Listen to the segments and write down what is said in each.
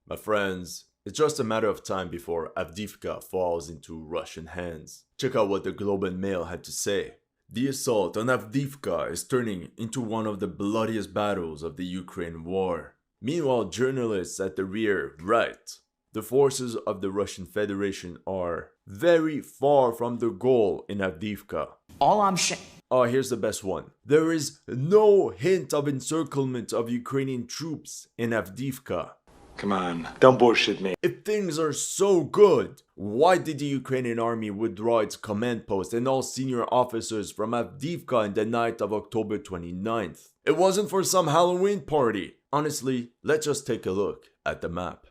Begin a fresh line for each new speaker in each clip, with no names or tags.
My friends, it's just a matter of time before Avdiivka falls into Russian hands. Check out what the Globe and Mail had to say. The assault on Avdiivka is turning into one of the bloodiest battles of the Ukraine war. Meanwhile, journalists at the rear write, the forces of the Russian Federation are very far from the goal in Avdiivka. Oh, here's the best one. There is no hint of encirclement of Ukrainian troops in Avdiivka.
Come on, don't bullshit me.
If things are so good, why did the Ukrainian army withdraw its command post and all senior officers from Avdiivka in the night of October 29th? It wasn't for some Halloween party. Honestly, let's just take a look at the map.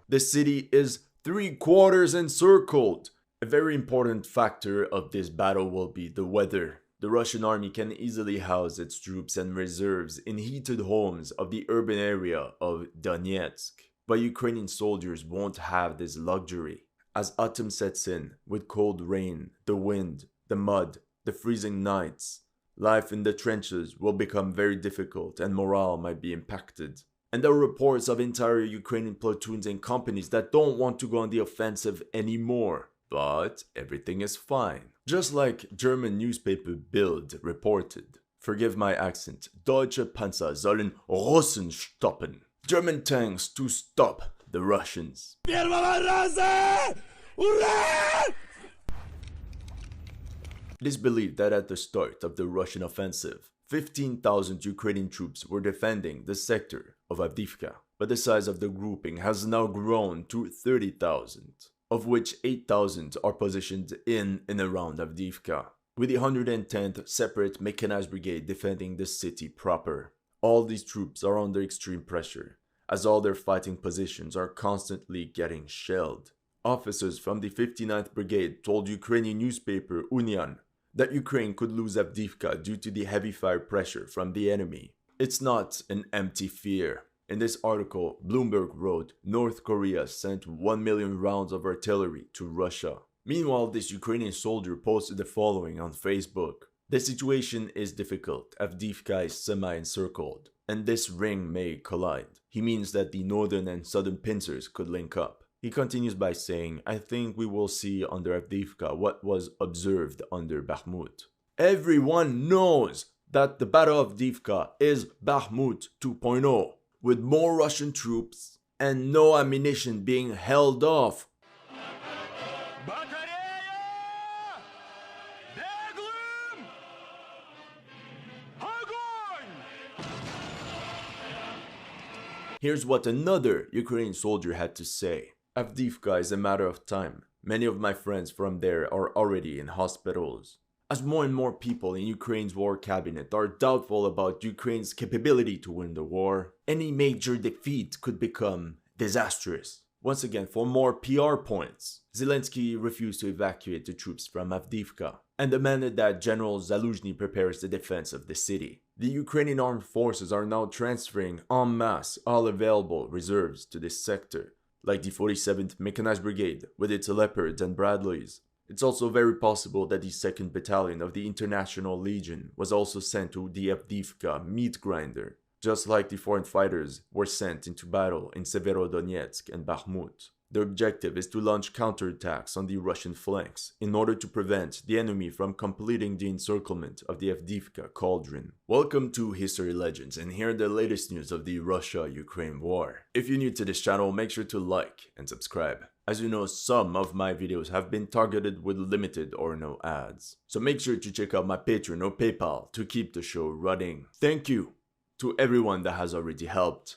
The city is 3/4 encircled. A very important factor of this battle will be the weather. The Russian army can easily house its troops and reserves in heated homes of the urban area of Donetsk. But Ukrainian soldiers won't have this luxury. As autumn sets in, with cold rain, the wind, the mud, the freezing nights, life in the trenches will become very difficult and morale might be impacted. And there are reports of entire Ukrainian platoons and companies that don't want to go on the offensive anymore. But everything is fine. Just like German newspaper Bild reported. Forgive my accent. Deutsche Panzer sollen Russen stoppen. German tanks to stop the Russians. It is believed that at the start of the Russian offensive, 15,000 Ukrainian troops were defending the sector of Avdiivka. But the size of the grouping has now grown to 30,000. Of which 8,000 are positioned in and around Avdiivka, with the 110th Separate Mechanized Brigade defending the city proper. All these troops are under extreme pressure, as all their fighting positions are constantly getting shelled. Officers from the 59th Brigade told Ukrainian newspaper Union that Ukraine could lose Avdiivka due to the heavy fire pressure from the enemy. It's not an empty fear. In this article, Bloomberg wrote, North Korea sent 1 million rounds of artillery to Russia. Meanwhile, this Ukrainian soldier posted the following on Facebook. The situation is difficult. Avdiivka is semi-encircled, and this ring may collide. He means that the northern and southern pincers could link up. He continues by saying, I think we will see under Avdiivka what was observed under Bakhmut. Everyone knows that the Battle of Avdiivka is Bakhmut 2.0. With more Russian troops and no ammunition being held off. Here's what another Ukrainian soldier had to say. Avdiivka is a matter of time. Many of my friends from there are already in hospitals. As more and more people in Ukraine's war cabinet are doubtful about Ukraine's capability to win the war, any major defeat could become disastrous. Once again, for more PR points, Zelensky refused to evacuate the troops from Avdiivka and demanded that General Zaluzhny prepares the defense of the city. The Ukrainian armed forces are now transferring en masse all available reserves to this sector, like the 47th Mechanized Brigade with its Leopards and Bradleys. It's also very possible that the 2nd Battalion of the International Legion was also sent to the Avdiivka meat grinder, just like the foreign fighters were sent into battle in Severodonetsk and Bakhmut. The objective is to launch counterattacks on the Russian flanks in order to prevent the enemy from completing the encirclement of the Avdiivka cauldron. Welcome to History Legends, and here are the latest news of the Russia-Ukraine war. If you're new to this channel, make sure to like and subscribe. As you know, some of my videos have been targeted with limited or no ads. So make sure to check out my Patreon or PayPal to keep the show running. Thank you to everyone that has already helped,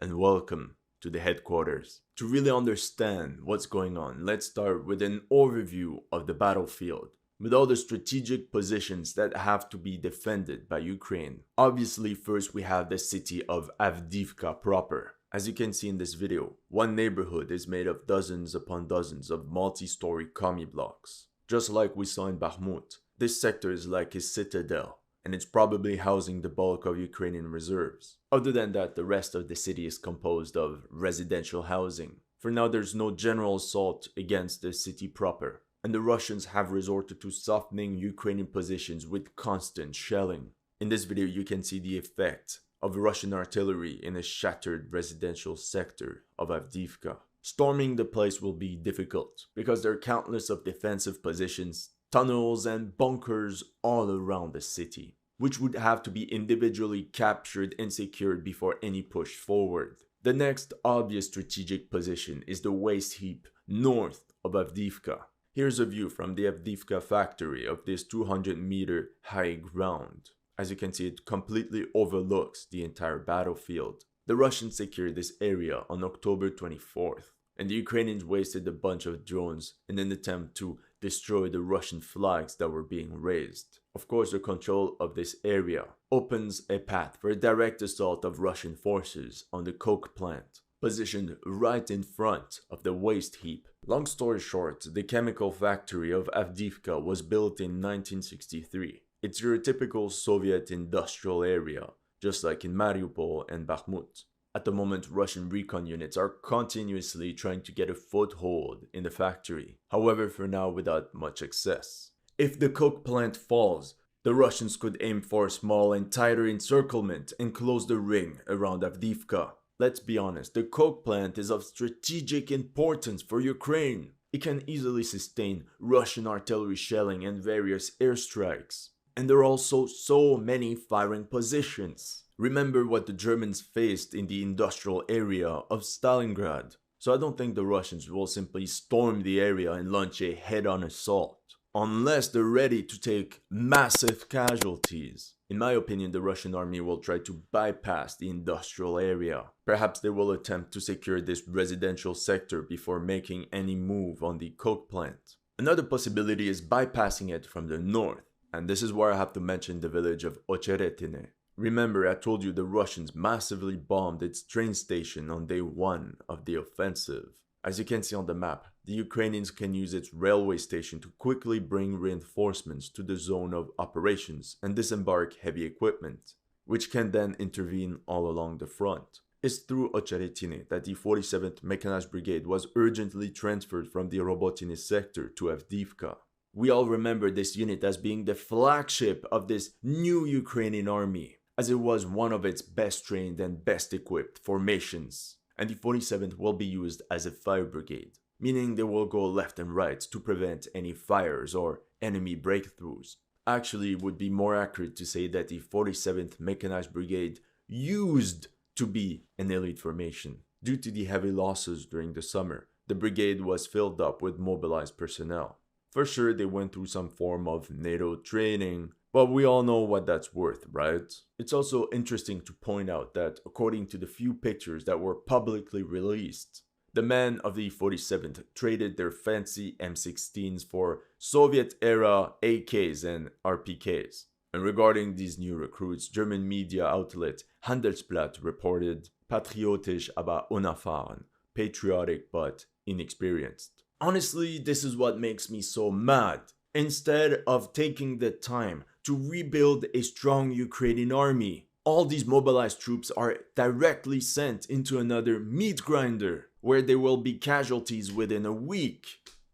and welcome to the headquarters. To really understand what's going on, let's start with an overview of the battlefield, with all the strategic positions that have to be defended by Ukraine. Obviously, first we have the city of Avdiivka proper. As you can see in this video, one neighborhood is made of dozens upon dozens of multi-story commie blocks. Just like we saw in Bakhmut, this sector is like a citadel, and it's probably housing the bulk of Ukrainian reserves. Other than that, the rest of the city is composed of residential housing. For now, there's no general assault against the city proper, and the Russians have resorted to softening Ukrainian positions with constant shelling. In this video, you can see the effect of Russian artillery in a shattered residential sector of Avdiivka. Storming the place will be difficult because there are countless of defensive positions, tunnels and bunkers all around the city, which would have to be individually captured and secured before any push forward. The next obvious strategic position is the waste heap north of Avdiivka. Here's a view from the Avdiivka factory of this 200-meter high ground. As you can see, it completely overlooks the entire battlefield. The Russians secured this area on October 24th, and the Ukrainians wasted a bunch of drones in an attempt to destroy the Russian flags that were being raised. Of course, the control of this area opens a path for a direct assault of Russian forces on the coke plant, positioned right in front of the waste heap. Long story short, the chemical factory of Avdiivka was built in 1963. It's your typical Soviet industrial area, just like in Mariupol and Bakhmut. At the moment, Russian recon units are continuously trying to get a foothold in the factory, however for now without much success. If the coke plant falls, the Russians could aim for a small and tighter encirclement and close the ring around Avdiivka. Let's be honest, the coke plant is of strategic importance for Ukraine. It can easily sustain Russian artillery shelling and various airstrikes. And there are also so many firing positions. Remember what the Germans faced in the industrial area of Stalingrad. So I don't think the Russians will simply storm the area and launch a head-on assault, unless they're ready to take massive casualties. In my opinion, the Russian army will try to bypass the industrial area. Perhaps they will attempt to secure this residential sector before making any move on the coke plant. Another possibility is bypassing it from the north. And this is where I have to mention the village of Ocheretine. Remember, I told you the Russians massively bombed its train station on day 1 of the offensive. As you can see on the map, the Ukrainians can use its railway station to quickly bring reinforcements to the zone of operations and disembark heavy equipment, which can then intervene all along the front. It's through Ocheretine that the 47th Mechanized Brigade was urgently transferred from the Robotine sector to Avdiivka. We all remember this unit as being the flagship of this new Ukrainian army, as it was one of its best trained and best equipped formations. And the 47th will be used as a fire brigade, meaning they will go left and right to prevent any fires or enemy breakthroughs. Actually, it would be more accurate to say that the 47th Mechanized Brigade used to be an elite formation. Due to the heavy losses during the summer, the brigade was filled up with mobilized personnel. For sure, they went through some form of NATO training, but we all know what that's worth, right? It's also interesting to point out that according to the few pictures that were publicly released, the men of the 47th traded their fancy M16s for Soviet-era AKs and RPKs. And regarding these new recruits, German media outlet Handelsblatt reported patriotisch aber unerfahren, patriotic but inexperienced. Honestly, this is what makes me so mad. Instead of taking the time to rebuild a strong Ukrainian army, all these mobilized troops are directly sent into another meat grinder, where there will be casualties within a week.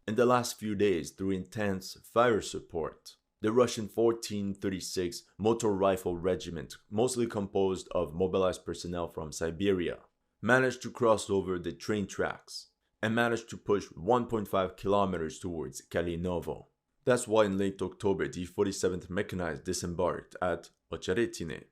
In the last few days, through intense fire support, the Russian 1436 Motor Rifle Regiment, mostly composed of mobilized personnel from Siberia, managed to cross over the train tracks and managed to push 1.5 kilometers towards Kalinovo. That's why in late October, the 47th Mechanized disembarked at Ocheretine,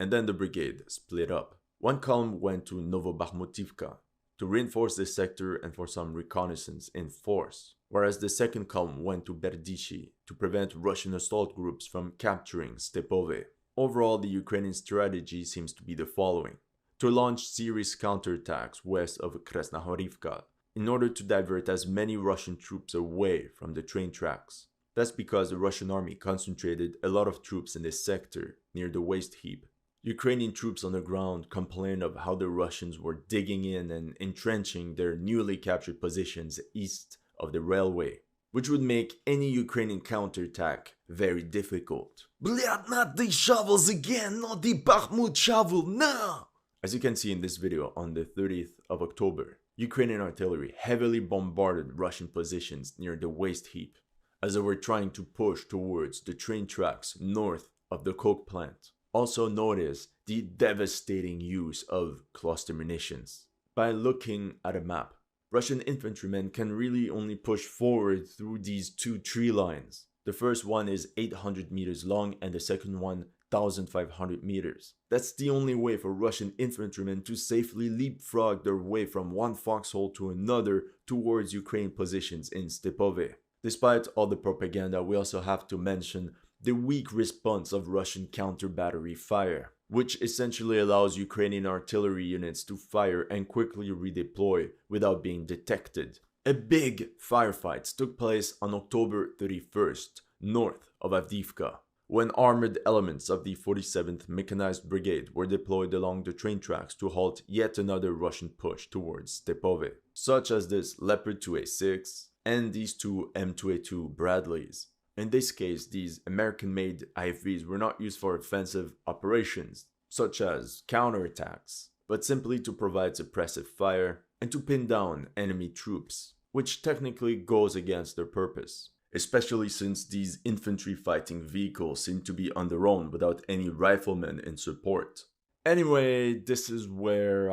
and then the brigade split up. One column went to Novobakhmutivka to reinforce the sector and for some reconnaissance in force, whereas the second column went to Berdishi to prevent Russian assault groups from capturing Stepove. Overall, the Ukrainian strategy seems to be the following: to launch serious counterattacks west of Krasnohorivka in order to divert as many Russian troops away from the train tracks. That's because the Russian army concentrated a lot of troops in this sector near the waste heap. Ukrainian troops on the ground complained of how the Russians were digging in and entrenching their newly captured positions east of the railway, which would make any Ukrainian counterattack very difficult. Blyad, not these shovels again, not the Bakhmut shovel, no! As you can see in this video, on the 30th of October, Ukrainian artillery heavily bombarded Russian positions near the waste heap as they were trying to push towards the train tracks north of the coke plant. Also notice the devastating use of cluster munitions. By looking at a map, Russian infantrymen can really only push forward through these two tree lines. The first one is 800 meters long and the second one 1,500 meters. That's the only way for Russian infantrymen to safely leapfrog their way from one foxhole to another towards Ukraine positions in Stepove. Despite all the propaganda, we also have to mention the weak response of Russian counter-battery fire, which essentially allows Ukrainian artillery units to fire and quickly redeploy without being detected. A big firefight took place on October 31st, north of Avdiivka, when armored elements of the 47th Mechanized Brigade were deployed along the train tracks to halt yet another Russian push towards Stepove, such as this Leopard 2A6 and these two M2A2 Bradleys. In this case, these American-made IFVs were not used for offensive operations, such as counterattacks, but simply to provide suppressive fire and to pin down enemy troops, which technically goes against their purpose, especially since these infantry fighting vehicles seem to be on their own without any riflemen in support. Anyway, this is where,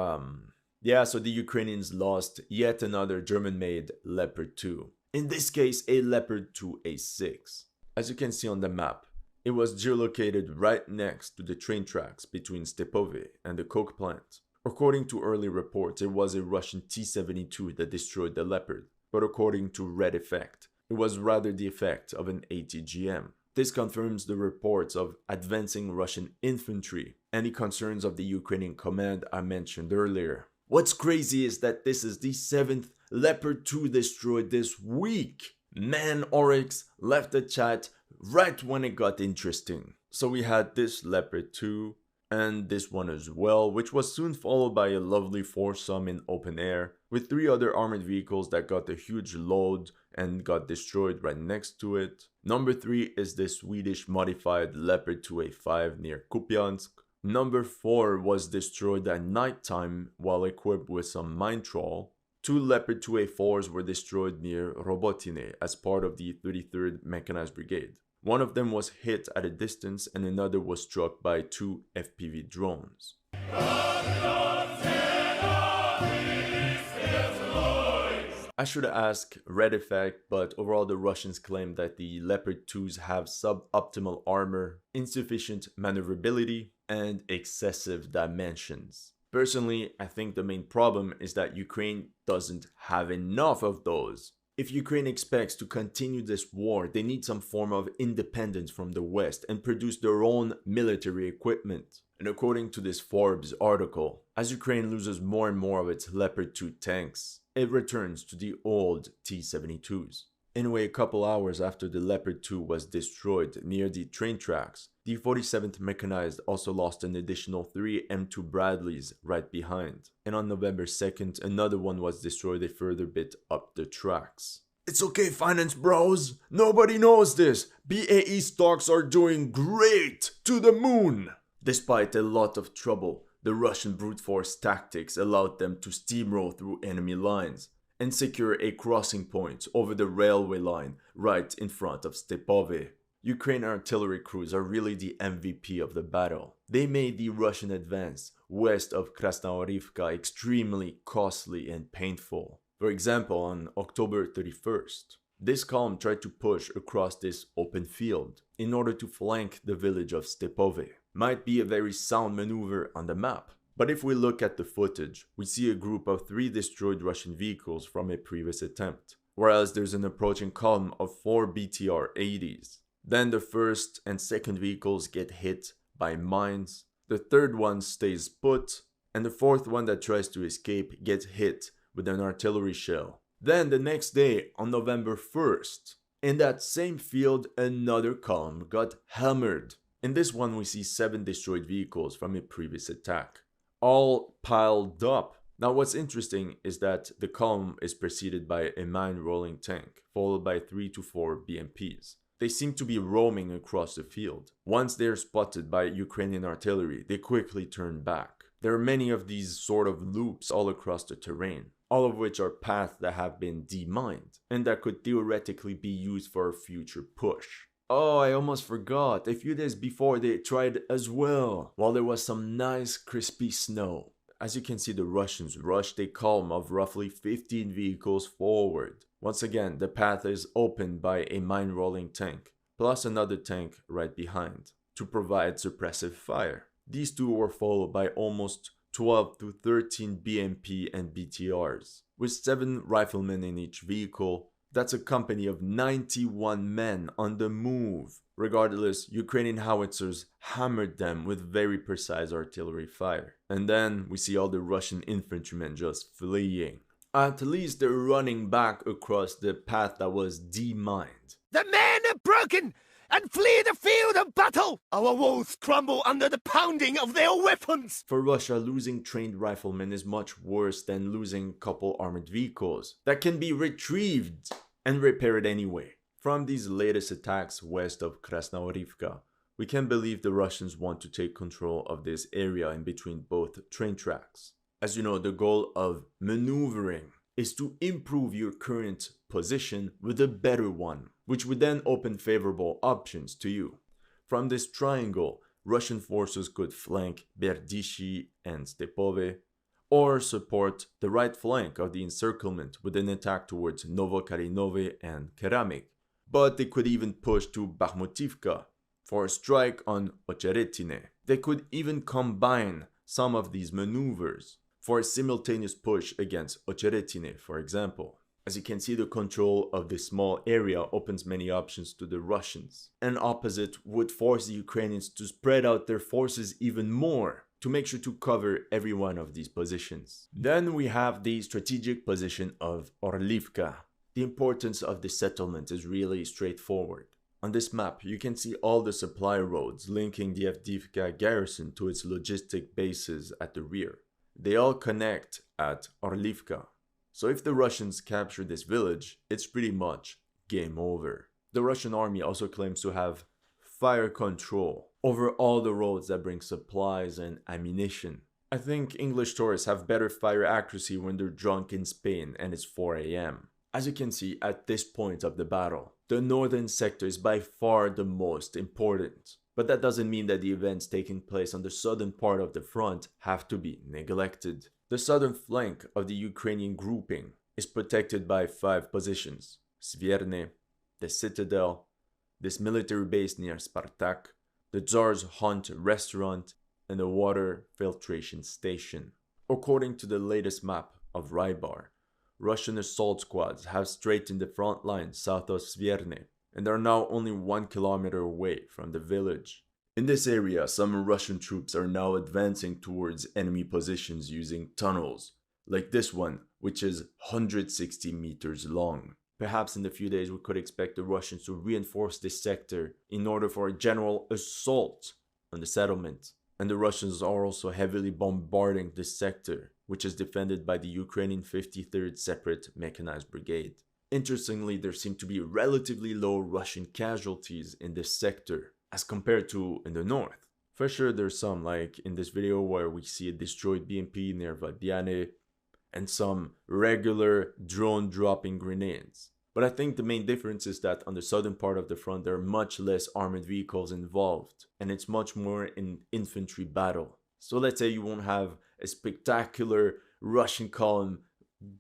so the Ukrainians lost yet another German-made Leopard 2. In this case, a Leopard 2A6. As you can see on the map, it was geolocated right next to the train tracks between Stepove and the coke plant. According to early reports, it was a Russian T-72 that destroyed the Leopard, but according to Red Effect, it was rather the effect of an ATGM. This confirms the reports of advancing Russian infantry and the concerns of the Ukrainian command I mentioned earlier. What's crazy is that this is the 7th Leopard 2 destroyed this week. Man, Oryx left the chat right when it got interesting. So we had this Leopard 2 and this one as well, which was soon followed by a lovely foursome in open air with 3 other armored vehicles that got a huge load and got destroyed right next to it. Number 3 is the Swedish modified Leopard 2A5 near Kupiansk. Number 4 was destroyed at nighttime while equipped with some mine trawl. 2 Leopard 2A4s were destroyed near Robotine as part of the 33rd Mechanized Brigade. One of them was hit at a distance and another was struck by 2 FPV drones. I should ask Red Effect, but overall the Russians claim that the Leopard 2s have suboptimal armor, insufficient maneuverability, and excessive dimensions. Personally, I think the main problem is that Ukraine doesn't have enough of those. If Ukraine expects to continue this war, they need some form of independence from the West and produce their own military equipment. And according to this Forbes article, as Ukraine loses more and more of its Leopard 2 tanks, it returns to the old T-72s. Anyway, a couple hours after the Leopard 2 was destroyed near the train tracks, the 47th Mechanized also lost an additional 3 M2 Bradleys right behind. And on November 2nd, another one was destroyed a further bit up the tracks. It's okay, finance bros, nobody knows this. BAE stocks are doing great, to the moon. Despite a lot of trouble, the Russian brute force tactics allowed them to steamroll through enemy lines and secure a crossing point over the railway line right in front of Stepove. Ukrainian artillery crews are really the MVP of the battle. They made the Russian advance west of Krasnoarivka extremely costly and painful. For example, on October 31st, this column tried to push across this open field in order to flank the village of Stepove. Might be a very sound maneuver on the map, but if we look at the footage, we see a group of 3 destroyed Russian vehicles from a previous attempt, whereas there's an approaching column of 4 BTR-80s. Then the first and second vehicles get hit by mines, the third one stays put, and the fourth one that tries to escape gets hit with an artillery shell. Then the next day, on November 1st, in that same field, another column got hammered. In this one, we see 7 destroyed vehicles from a previous attack, all piled up. Now what's interesting is that the column is preceded by a mine-rolling tank, followed by 3 to 4 BMPs. They seem to be roaming across the field. Once they are spotted by Ukrainian artillery, they quickly turn back. There are many of these sort of loops all across the terrain, all of which are paths that have been demined, and that could theoretically be used for a future push. Oh, I almost forgot. A few days before they tried as well, while there was some nice crispy snow. As you can see, the Russians rushed a column of roughly 15 vehicles forward. Once again, the path is opened by a mine-rolling tank, plus another tank right behind, to provide suppressive fire. These two were followed by almost 12 to 13 BMP and BTRs, with 7 riflemen in each vehicle. That's a company of 91 men on the move. Regardless, Ukrainian howitzers hammered them with very precise artillery fire. And then we see all the Russian infantrymen just fleeing. At least they're running back across the path that was demined.
The men are broken and flee the field of battle. Our walls crumble under the pounding of their weapons.
For Russia, losing trained riflemen is much worse than losing a couple armored vehicles that can be retrieved and repaired anyway. From these latest attacks west of Krasnoarivka, we can believe the Russians want to take control of this area in between both train tracks. As you know, the goal of maneuvering is to improve your current position with a better one, which would then open favorable options to you. From this triangle, Russian forces could flank Berdishi and Stepove, or support the right flank of the encirclement with an attack towards Novokarinove and Keramik. But they could even push to Bakhmutivka for a strike on Ocheretine. They could even combine some of these maneuvers for a simultaneous push against Ocheretine, for example. As you can see, the control of this small area opens many options to the Russians. An opposite would force the Ukrainians to spread out their forces even more to make sure to cover every one of these positions. Then we have the strategic position of Orlivka. The importance of this settlement is really straightforward. On this map, you can see all the supply roads linking the Avdiivka garrison to its logistic bases at the rear. They all connect at Orlivka. So if the Russians capture this village, it's pretty much game over. The Russian army also claims to have fire control over all the roads that bring supplies and ammunition. I think English tourists have better fire accuracy when they're drunk in Spain and it's 4 a.m. As you can see at this point of the battle, the northern sector is by far the most important. But that doesn't mean that the events taking place on the southern part of the front have to be neglected. The southern flank of the Ukrainian grouping is protected by 5 positions: Svierne, the Citadel, this military base near Spartak, the Tsar's Hunt restaurant, and the water filtration station. According to the latest map of Rybar, Russian assault squads have straightened the front line south of Svierne and are now only 1 kilometer away from the village. In this area, some Russian troops are now advancing towards enemy positions using tunnels, like this one, which is 160 meters long. Perhaps in a few days we could expect the Russians to reinforce this sector in order for a general assault on the settlement. And the Russians are also heavily bombarding this sector, which is defended by the Ukrainian 53rd Separate Mechanized Brigade. Interestingly, there seem to be relatively low Russian casualties in this sector as compared to in the north. For sure there's some, like in this video where we see a destroyed BMP near Valbiane and some regular drone dropping grenades. But I think the main difference is that on the southern part of the front there are much less armored vehicles involved and it's much more an infantry battle. So let's say you won't have a spectacular Russian column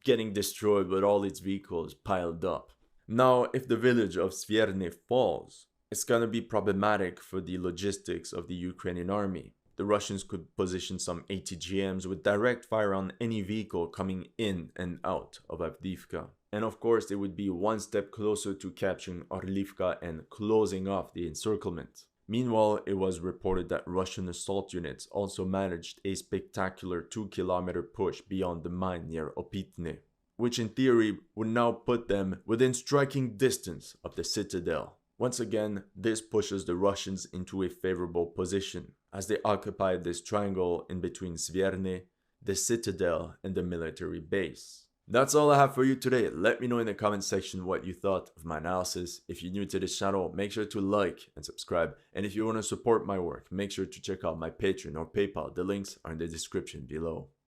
getting destroyed with all its vehicles piled up. Now, if the village of Svierne falls, it's gonna be problematic for the logistics of the Ukrainian army. The Russians could position some ATGMs with direct fire on any vehicle coming in and out of Avdiivka. And of course, they would be one step closer to capturing Orlivka and closing off the encirclement. Meanwhile, it was reported that Russian assault units also managed a spectacular 2-kilometer push beyond the mine near Opitne, which in theory would now put them within striking distance of the citadel. Once again, this pushes the Russians into a favorable position, as they occupy this triangle in between Svierne, the citadel, and the military base. That's all I have for you today. Let me know in the comment section what you thought of my analysis. If you're new to this channel, make sure to like and subscribe. And if you want to support my work, make sure to check out my Patreon or PayPal. The links are in the description below.